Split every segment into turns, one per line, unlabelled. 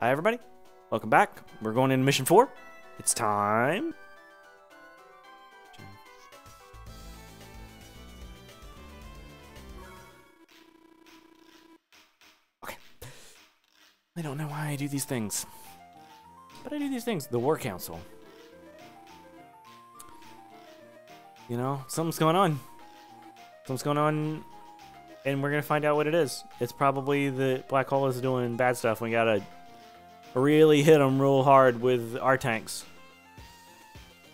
Hi everybody, welcome back. We're going into mission 4. It's time. Okay. I don't know why I do these things, but I do these things. The War Council. You know, something's going on. Something's going on, and we're gonna find out what it is. It's probably the black hole is doing bad stuff. We gotta really hit them real hard with our tanks.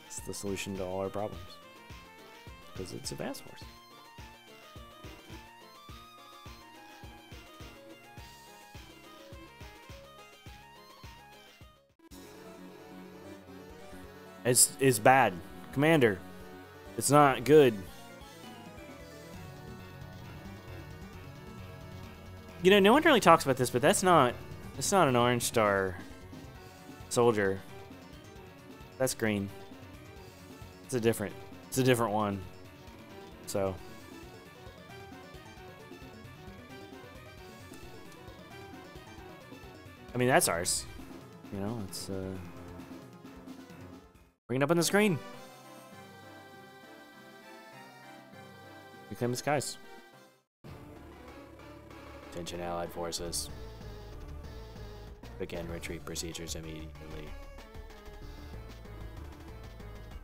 It's the solution to all our problems. Because it's Advanced Force. It's bad. Commander, it's not good. You know, no one really talks about this, but that's not an orange star soldier. That's green. It's a different one. So I mean, that's ours. You know, it's bring it up on the screen. Reclaim the skies. Attention Allied forces. Begin retreat procedures immediately.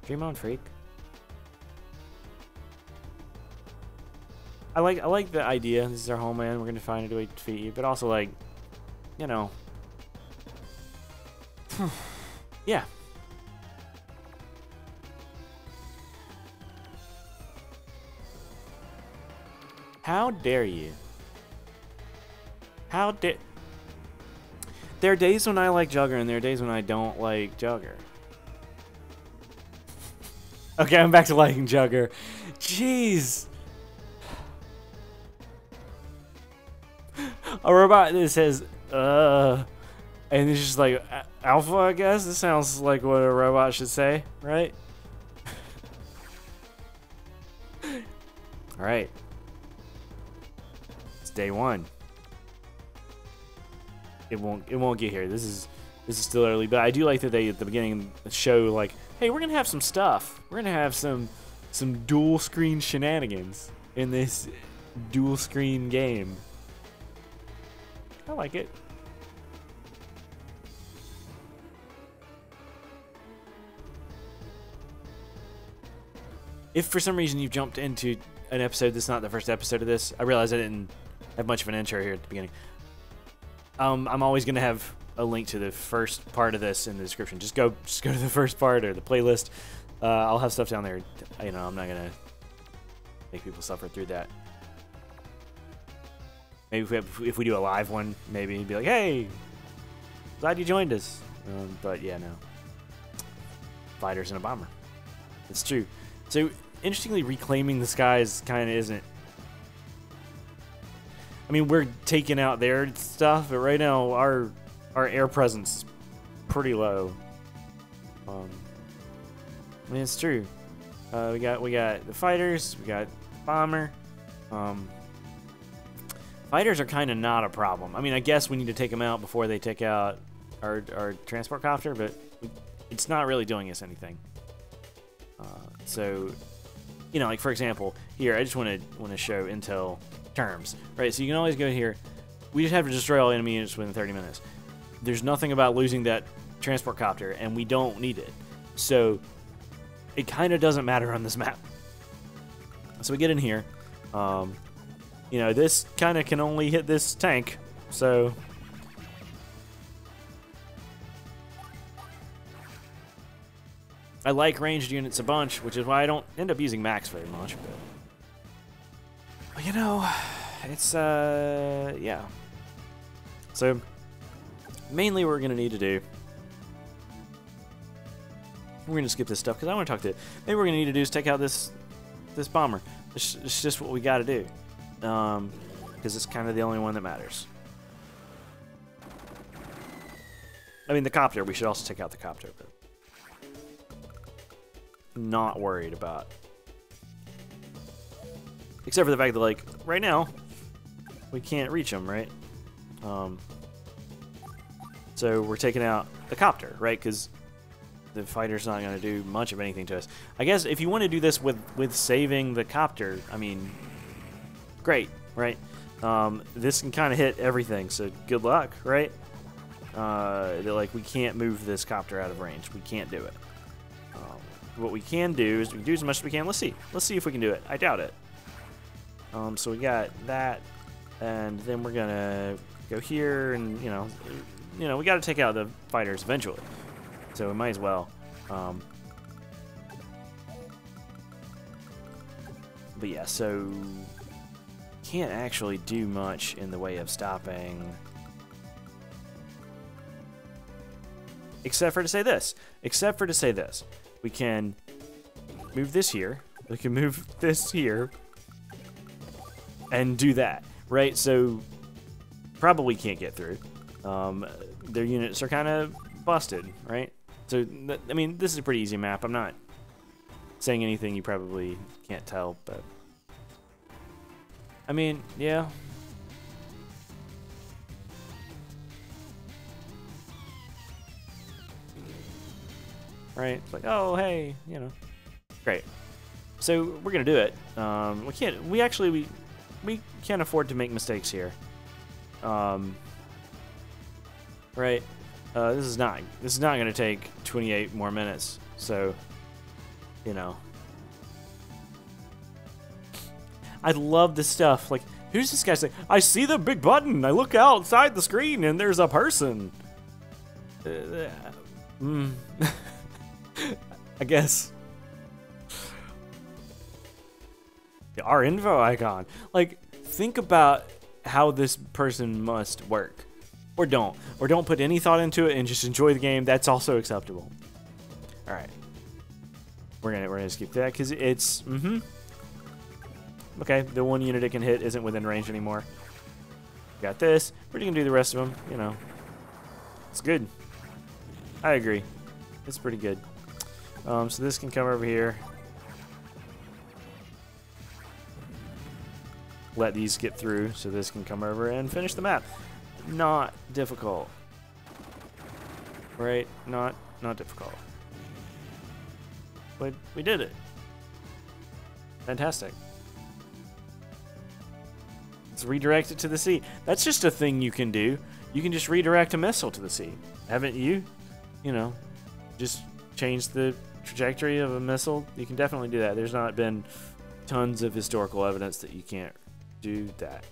Dream on, freak. I like the idea. This is our homeland. We're gonna find a way to defeat you, but also like, you know, yeah. How dare you? How dare? There are days when I like Jugger, and there are days when I don't like Jugger. Okay, I'm back to liking Jugger. Jeez. A robot that says, and it's just like, Alpha, I guess? This sounds like what a robot should say, right? Alright. It's day 1. It won't get here. This is still early, but I do like that they at the beginning show like, hey, we're gonna have some stuff. We're gonna have some dual screen shenanigans in this dual screen game. I like it. If for some reason you've jumped into an episode that's not the first episode of this, I realize I didn't have much of an intro here at the beginning. I'm always gonna have a link to the first part of this in the description. Just go to the first part or the playlist. I'll have stuff down there. You know, I'm not gonna make people suffer through that. Maybe if we do a live one, maybe be like, hey, glad you joined us. But yeah, no. Fighters and a bomber. It's true. So interestingly, reclaiming the skies kind of isn't. I mean, we're taking out their stuff, but right now our air presence is pretty low. I mean, it's true. We got the fighters, we got bomber. Fighters are kind of not a problem. I mean, I guess we need to take them out before they take out our transport copter, but it's not really doing us anything. So, you know, like for example, here I just want to show intel terms, right? So you can always go here. We just have to destroy all enemy units within 30 minutes. There's nothing about losing that transport copter, and we don't need it. So it kind of doesn't matter on this map. So we get in here. You know, this kind of can only hit this tank, so I like ranged units a bunch, which is why I don't end up using max very much. But you know, it's yeah. So mainly what we're gonna need to do, we're gonna skip this stuff because I want to talk to it. Maybe what we're gonna need to do is take out this bomber. It's just what we got to do, because it's kind of the only one that matters. I mean, the copter. We should also take out the copter, but not worried about. Except for the fact that, like, right now we can't reach them, right? So we're taking out the copter, right? Because the fighter's not going to do much of anything to us. I guess if you want to do this with saving the copter, I mean, great, right? This can kind of hit everything, so good luck, right? Like, we can't move this copter out of range. We can't do it. What we can do is we can do as much as we can. Let's see. Let's see if we can do it. I doubt it. So we got that, and then we're gonna go here, and you know, we got to take out the fighters eventually. So we might as well. But yeah, so can't actually do much in the way of stopping, except for to say this. We can move this here. We can move this here. And do that, right? So probably can't get through. Their units are kind of busted, right? So, I mean, this is a pretty easy map. I'm not saying anything you probably can't tell, but I mean, yeah. Right? It's like, oh, hey, you know. Great. So we're gonna do it. We can't afford to make mistakes here. Right? This is not gonna take 28 more minutes. So, you know. I love this stuff. Like, who's this guy saying? I see the big button. I look outside the screen and there's a person. I guess. Our info icon. Like, think about how this person must work. Or don't put any thought into it and just enjoy the game. That's also acceptable. All right. We're gonna skip that because it's okay. The one unit it can hit isn't within range anymore. Got this. We're gonna do the rest of them. You know, it's good. I agree. It's pretty good. So this can come over here. Let these get through so this can come over and finish the map. Not difficult. Right? Not difficult. But we did it. Fantastic. Let's redirect it to the sea. That's just a thing you can do. You can just redirect a missile to the sea. Haven't you? You know, just change the trajectory of a missile. You can definitely do that. There's not been tons of historical evidence that you can't do that.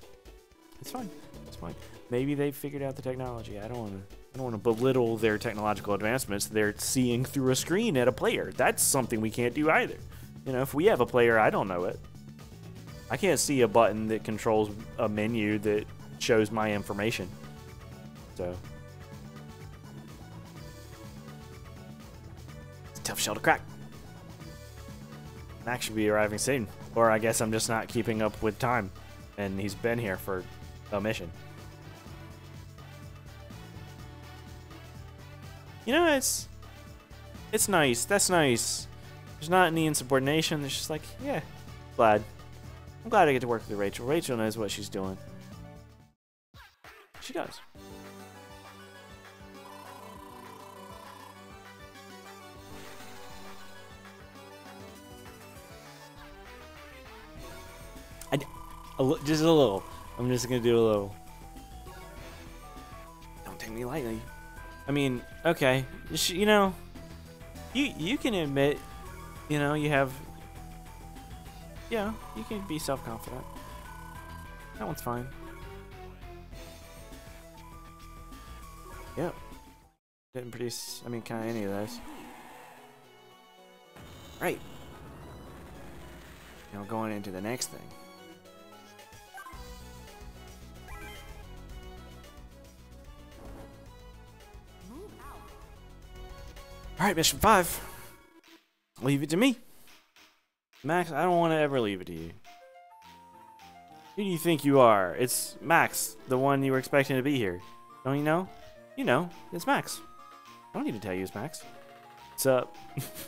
It's fine. It's fine. Maybe they've figured out the technology. I don't want to belittle their technological advancements. They're seeing through a screen at a player. That's something we can't do either. You know, if we have a player, I don't know it. I can't see a button that controls a menu that shows my information. So it's a tough shell to crack. Max should be arriving soon. Or I guess I'm just not keeping up with time. And he's been here for a mission. You know, it's nice. That's nice. There's not any insubordination. There's just like, yeah, I'm glad I get to work with Rachel. Rachel knows what she's doing. She does. Just a little. I'm just gonna do a little. Don't take me lightly. I mean, okay, you know, you can admit, you know, you have, yeah, you can be self-confident. That one's fine. Yep. Didn't produce, I mean, kind of any of those. Right. Now going into the next thing. Alright, mission 5. Leave it to me. Max, I don't want to ever leave it to you. Who do you think you are? It's Max, the one you were expecting to be here. Don't you know? You know, it's Max. I don't need to tell you it's Max. What's up?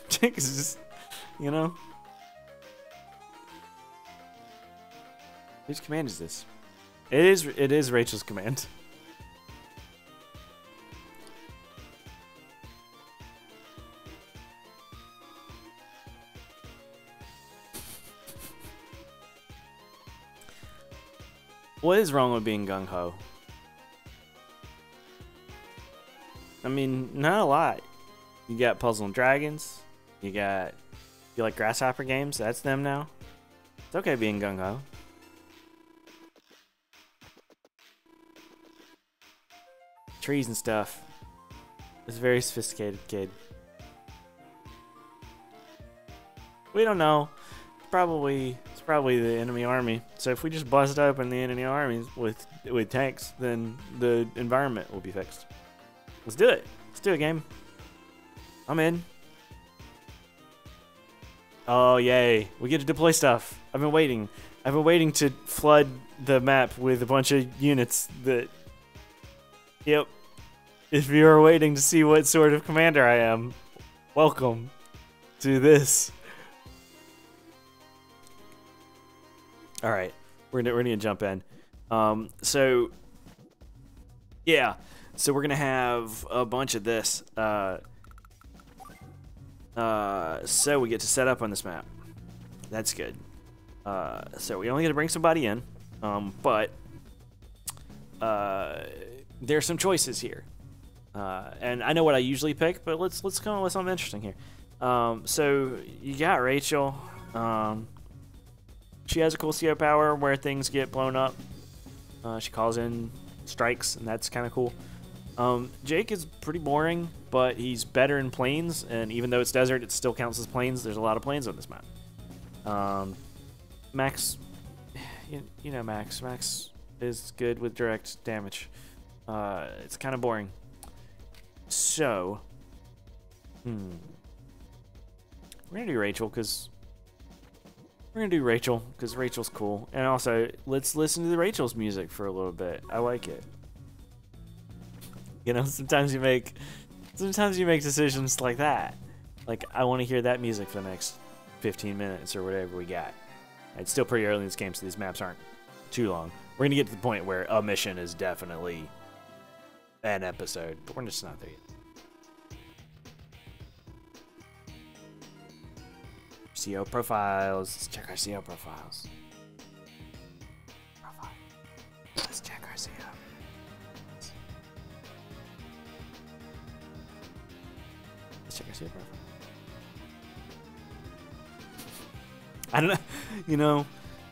Jake is just, you know. Whose command is this? It is Rachel's command. What is wrong with being gung-ho? I mean, not a lot. You got Puzzle and Dragons. You like Grasshopper games? That's them now. It's okay being gung-ho. Trees and stuff. It's a very sophisticated kid. We don't know. It's probably the enemy army. So if we just bust open the enemy armies with tanks, then the environment will be fixed. Let's do it. Let's do it, game. I'm in. Oh, yay. We get to deploy stuff. I've been waiting. I've been waiting to flood the map with a bunch of units that... Yep. If you are waiting to see what sort of commander I am, welcome to this. Alright. We're gonna jump in. So... Yeah. So we're gonna have a bunch of this. So we get to set up on this map. That's good. So we only get to bring somebody in, but there are some choices here. And I know what I usually pick, but let's come up with something interesting here. So you got Rachel. She has a cool CO power where things get blown up. She calls in strikes, and that's kind of cool. Jake is pretty boring, but he's better in plains, and even though it's desert, it still counts as plains. There's a lot of plains on this map. Max, you know Max. Max is good with direct damage. It's kind of boring. So, we're gonna do Rachel because Rachel's cool, and also let's listen to the Rachel's music for a little bit. I like it. You know, sometimes you make decisions like that. Like, I want to hear that music for the next 15 minutes or whatever we got. It's still pretty early in this game, so these maps aren't too long. We're gonna get to the point where a mission is definitely an episode, but we're just not there yet. CO profiles. Let's check our CO profiles. Let's check our CO. Let's check our CO profile. I don't know. You know,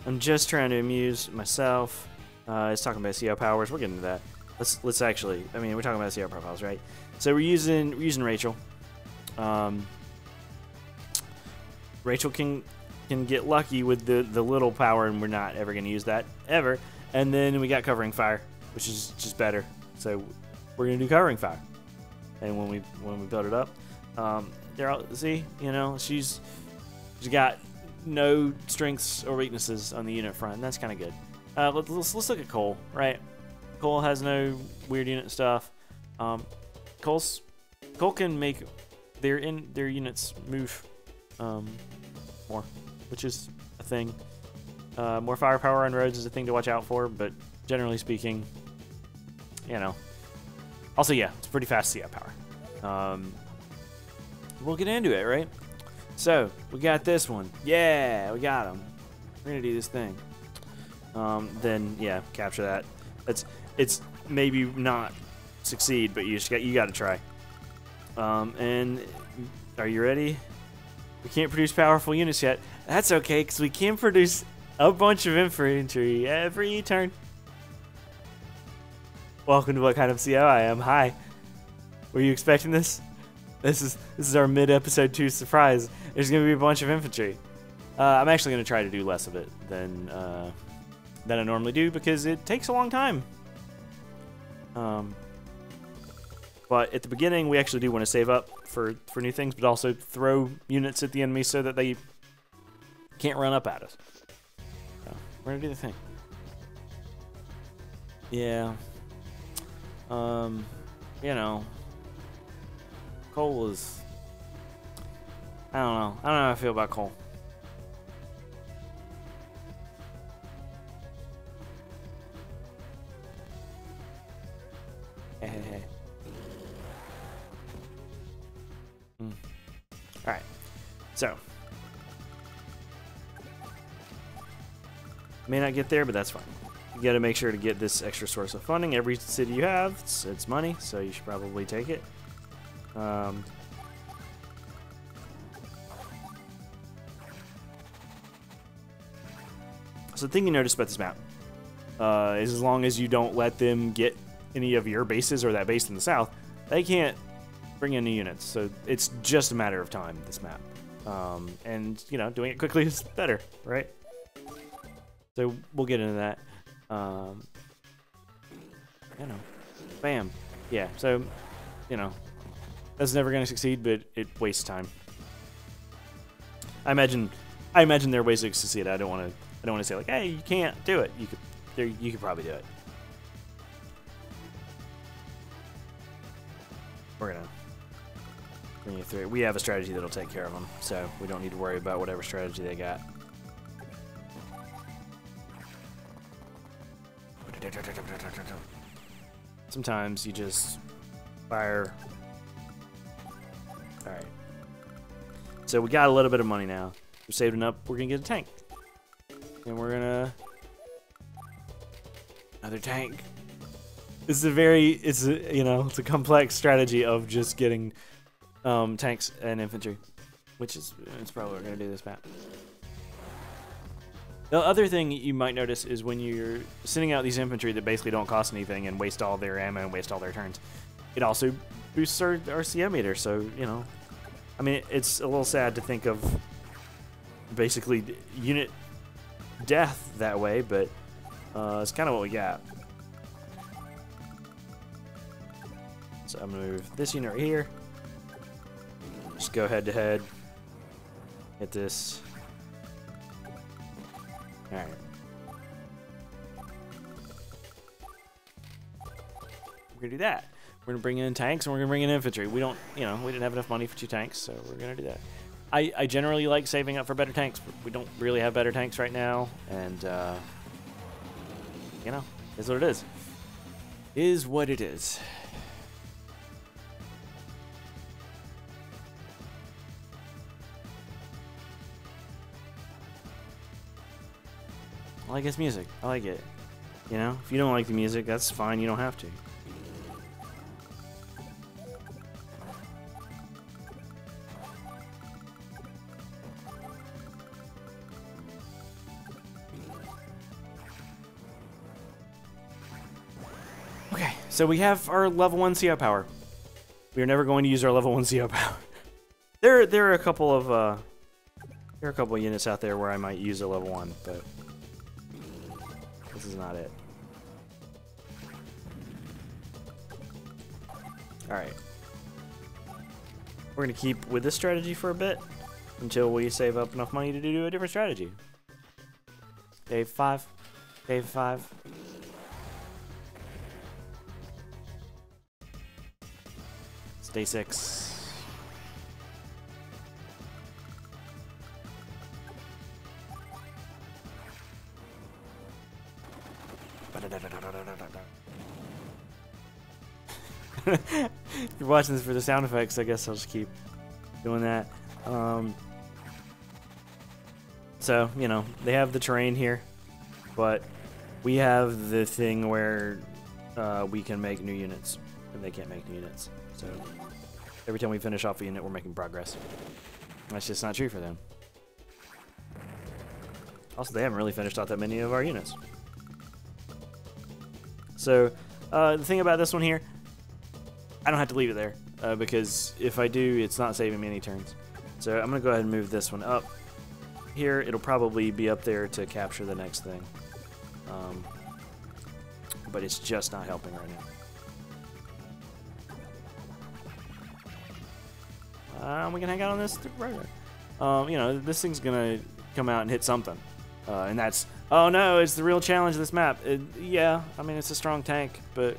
I'm just trying to amuse myself. It's talking about CO powers. We'll get into that. Let's actually. I mean, we're talking about CO profiles, right? So we're using Rachel. Rachel can get lucky with the little power, and we're not ever going to use that ever. And then we got covering fire, which is just better. So we're going to do covering fire. And when we build it up, they're all, see, you know, she's got no strengths or weaknesses on the unit front, and that's kind of good. Let's look at Cole, right? Cole has no weird unit stuff. Cole can make their units move more, which is a thing. More firepower on roads is a thing to watch out for, but generally speaking, you know. Also, yeah, it's pretty fast CO power. We'll get into it, right? So, we got this one. Yeah, we got him. We're gonna do this thing. Then, yeah, capture that. It's maybe not succeed, but you got to try. And are you ready? We can't produce powerful units yet. That's okay, because we can produce a bunch of infantry every turn. Welcome to What Kind of CO I Am. Hi. Were you expecting this? This is our mid-episode 2 surprise. There's going to be a bunch of infantry. I'm actually going to try to do less of it than I normally do, because it takes a long time. But at the beginning, we actually do want to save up for new things, but also throw units at the enemy so that they can't run up at us. So, we're gonna do the thing. Yeah. You know, Cole is. I don't know. I don't know how I feel about Cole. Hey. Alright, so may not get there, but that's fine. You got to make sure to get this extra source of funding. Every city you have, it's money, so you should probably take it. So the thing you notice about this map is as long as you don't let them get any of your bases or that base in the south, they can't bring in new units. So it's just a matter of time, this map. And, you know, doing it quickly is better, right? So we'll get into that. You know, bam. Yeah, so, you know, that's never going to succeed, but it wastes time. I imagine there are ways to succeed. I don't want to say like, hey, you can't do it. You could probably do it. We're gonna bring you through. We have a strategy that'll take care of them, so we don't need to worry about whatever strategy they got. Sometimes you just fire. All right. So we got a little bit of money now. We're saving up. We're gonna get a tank, and we're gonna another tank. It's a complex strategy of just getting tanks and infantry, which is probably what we're gonna do this map. The other thing you might notice is when you're sending out these infantry that basically don't cost anything and waste all their ammo and waste all their turns, it also boosts our CO meter. So, you know, I mean, it's a little sad to think of basically unit death that way, but it's kind of what we got. So I'm gonna move this unit right here. Just go head to head. Hit this. All right. We're gonna do that. We're gonna bring in tanks and we're gonna bring in infantry. We didn't have enough money for 2 tanks, so we're gonna do that. I generally like saving up for better tanks, but we don't really have better tanks right now, and you know, is what it is. Is what it is. I like his music. I like it. You know, if you don't like the music, that's fine. You don't have to. Okay, so we have our level 1 CO power. We are never going to use our level 1 CO power. There are a couple of units out there where I might use a level 1, but this is not it. Alright. We're going to keep with this strategy for a bit until we save up enough money to do a different strategy. Day 5. Day 5. It's day 6. If you're watching this for the sound effects, I guess I'll just keep doing that. So, you know, they have the terrain here, but we have the thing where we can make new units, and they can't make new units. So every time we finish off a unit, we're making progress. That's just not true for them. Also, they haven't really finished off that many of our units. So, the thing about this one here, I don't have to leave it there, because if I do, it's not saving me any turns. So I'm going to go ahead and move this one up. Here, it'll probably be up there to capture the next thing. But it's just not helping right now. We can hang out on this right. You know, this thing's going to come out and hit something. And that's, oh no, it's the real challenge of this map. Yeah, I mean, it's a strong tank, but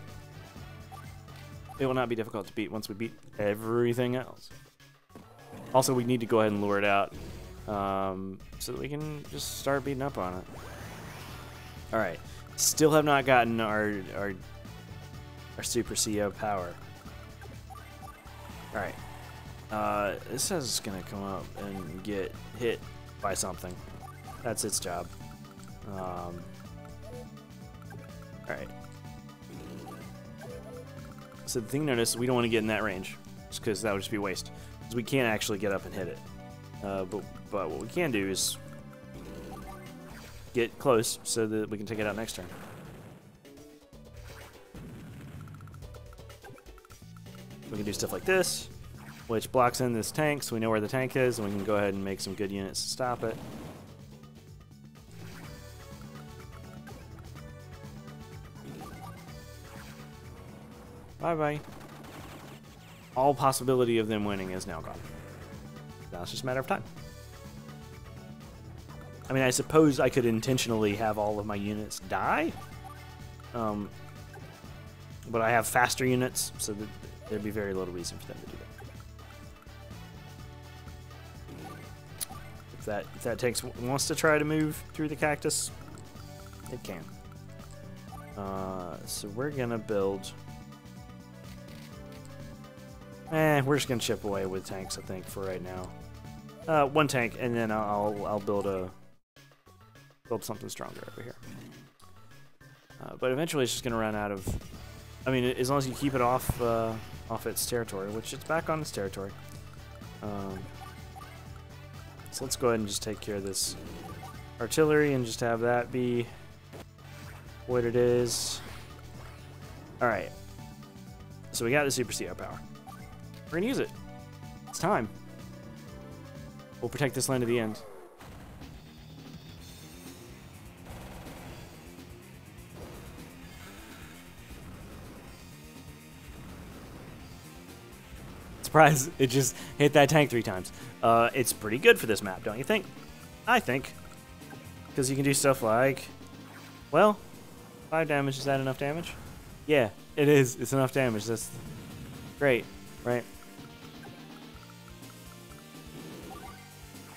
it will not be difficult to beat once we beat everything else. Also, we need to go ahead and lure it out so that we can just start beating up on it. Alright, still have not gotten our Super CO power. Alright, this is going to come up and get hit by something. That's its job. Alright. So the thing notice, we don't want to get in that range. Just because that would just be waste. Because we can't actually get up and hit it. But what we can do is get close so that we can take it out next turn. We can do stuff like this, which blocks in this tank, so we know where the tank is, and we can go ahead and make some good units to stop it. Bye-bye. All possibility of them winning is now gone. Now it's just a matter of time. I mean, I suppose I could intentionally have all of my units die. But I have faster units, so that there'd be very little reason for them to do that. If that tank wants to try to move through the cactus, it can. So we're gonna build. We're just gonna chip away with tanks, I think, for right now. One tank, and then I'll build something stronger over here. But eventually, it's just gonna run out of. I mean, as long as you keep it off its territory, which it's back on its territory. So let's go ahead and just take care of this artillery and just have that be what it is. All right. So we got the Super CO power. We're gonna use it. It's time. We'll protect this land to the end. Surprise, it just hit that tank 3 times. It's pretty good for this map, don't you think? I think. Because you can do stuff like, well, 5 damage, is that enough damage? Yeah, it is. It's enough damage. That's great, right?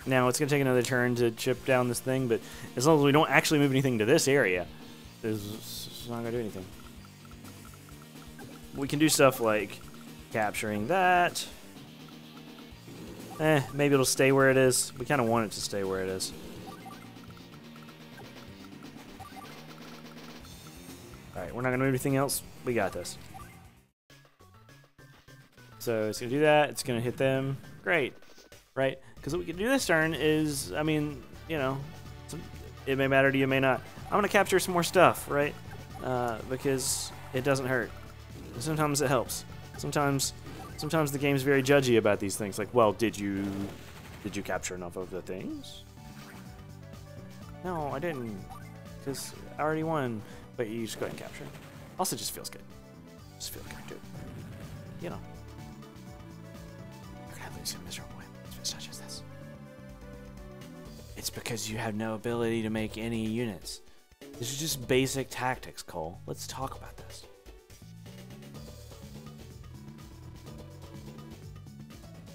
Now, it's going to take another turn to chip down this thing, but as long as we don't actually move anything to this area, it's not going to do anything. We can do stuff like capturing that. Maybe it'll stay where it is. We kind of want it to stay where it is. Alright, we're not going to move anything else. We got this. So it's going to do that. It's going to hit them. Great. Right? Because what we can do this turn is, I mean, you know, it may matter to you, it may not. I'm going to capture some more stuff, right? Because it doesn't hurt. Sometimes it helps. Sometimes the game's very judgy about these things. Like, well, did you capture enough of the things? No, I didn't. Because I already won. But you just go ahead and capture it. Also, just feels good. Just feels good, dude. You know. You're gonna lose in a miserable way. It's such as this. It's because you have no ability to make any units. This is just basic tactics, Cole. Let's talk about this.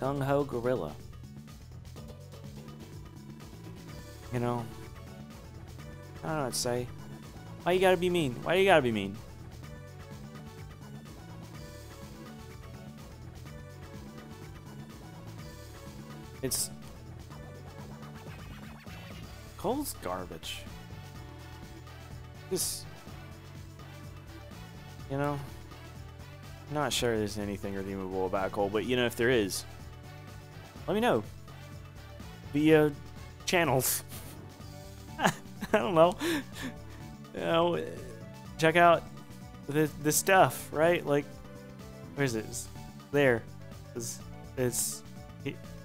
Gung-ho gorilla. You know, I don't know what to say. Why you gotta be mean? Why you gotta be mean? It's... Cole's garbage. This... You know? I'm not sure there's anything redeemable about Cole, but you know, if there is, let me know. Via channels. I don't know. You know, check out the stuff, right? Like, where is it? It's there. It's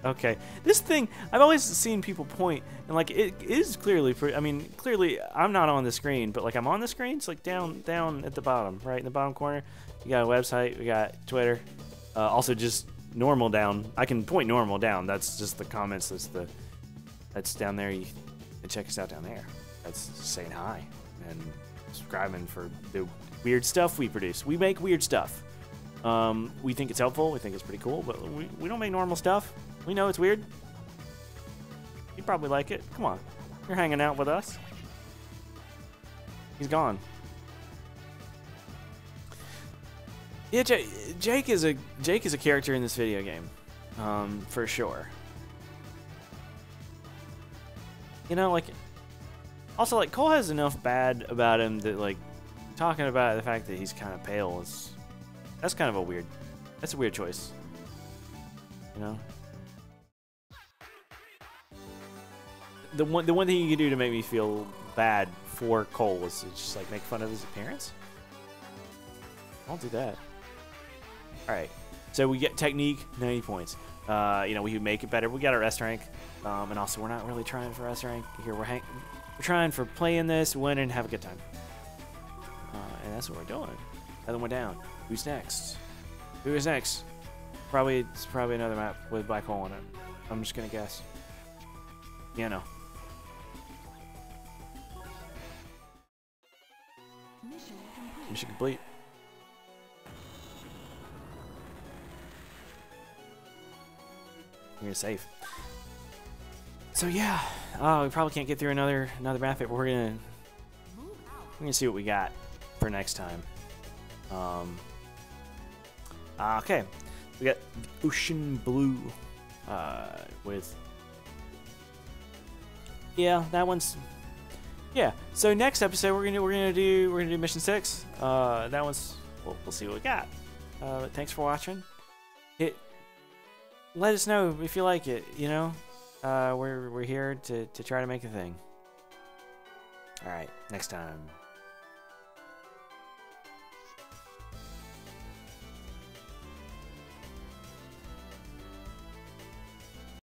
okay. This thing, I've always seen people point, and like it is clearly. I mean, clearly, I'm not on the screen, but like I'm on the screen. It's like down at the bottom, right in the bottom corner. You got a website. We got Twitter. Also, just normal down. I can point normal down. That's just the comments. That's down there. You can check us out down there. That's saying hi and subscribing for the weird stuff we produce. We make weird stuff. We think it's helpful. We think it's pretty cool, but we don't make normal stuff. We know it's weird. You probably like it. Come on. You're hanging out with us. He's gone. Yeah, Jake is a character in this video game. For sure. You know, like, also, like, Cole has enough bad about him that, like, talking about the fact that he's kind of pale is that's kind of a weird. That's a weird choice. You know. The one thing you can do to make me feel bad for Cole is to just like make fun of his appearance. I'll do that. All right. So we get technique, 90 points. You know, we make it better. We got our S rank, and also we're not really trying for S rank here. We're trying for playing this, win, and have a good time. And that's what we're doing. Another one down. Who's next? Who is next? It's probably another map with black hole in it. I'm just gonna guess. Yeah, no. Mission complete. You're safe. So yeah, we probably can't get through another map, but we're gonna see what we got for next time. Okay, we got Ocean Blue with that one's So next episode we're gonna do mission 6. That one's we'll see what we got. But thanks for watching. Let us know if you like it. You know, we're here to try to make a thing. All right, next time.